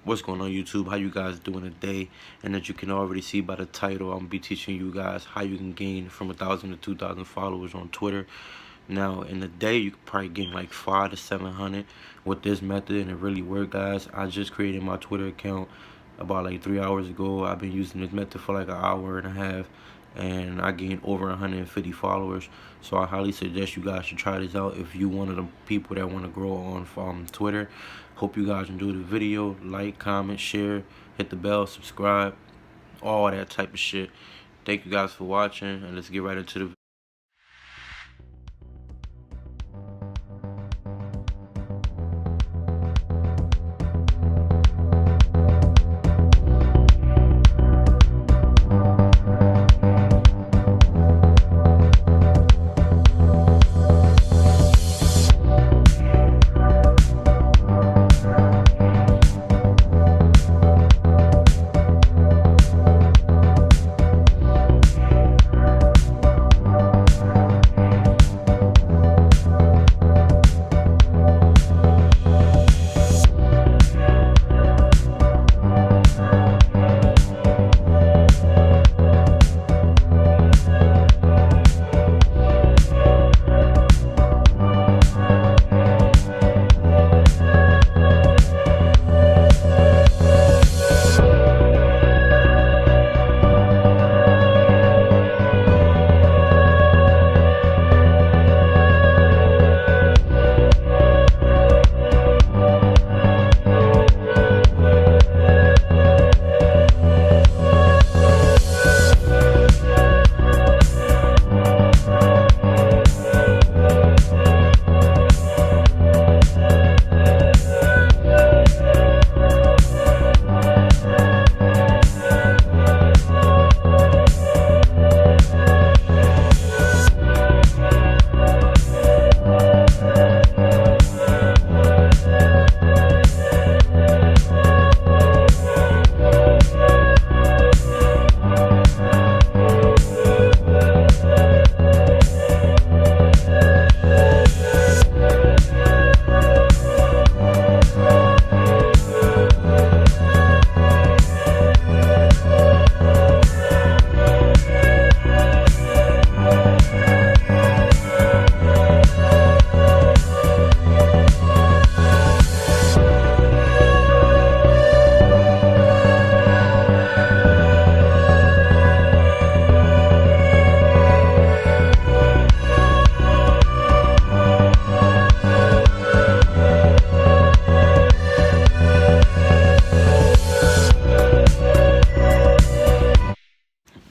What's going on, YouTube? How you guys doing today? And as you can already see by the title, I'm gonna be teaching you guys how you can gain from 1,000 to 2,000 followers on Twitter. Now, in a day, you could probably gain like 500 to 700 with this method, and it really worked, guys. I just created my Twitter account about like 3 hours ago. I've been using this method for like an hour and a half, and I gained over 150 followers. So I highly suggest you guys should try this out if you one of the people that want to grow on Twitter. Hope you guys enjoy the video. Like, comment, share, hit the bell, subscribe, all that type of shit. Thank you guys for watching, and let's get right into the video.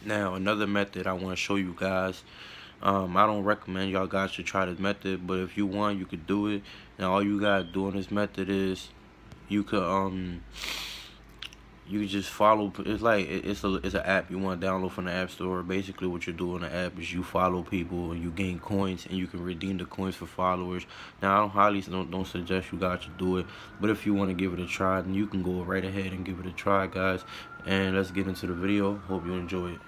Now, another method I want to show you guys. I don't recommend y'all guys should try this method, but if you want, you could do it. Now, all you gotta do in this method is you could just follow. It's like it's an app you want to download from the App Store. Basically, what you do in the app is you follow people and you gain coins, and you can redeem the coins for followers. Now, I don't suggest you guys should do it, but if you want to give it a try, then you can go right ahead and give it a try, guys. And let's get into the video. Hope you enjoy it.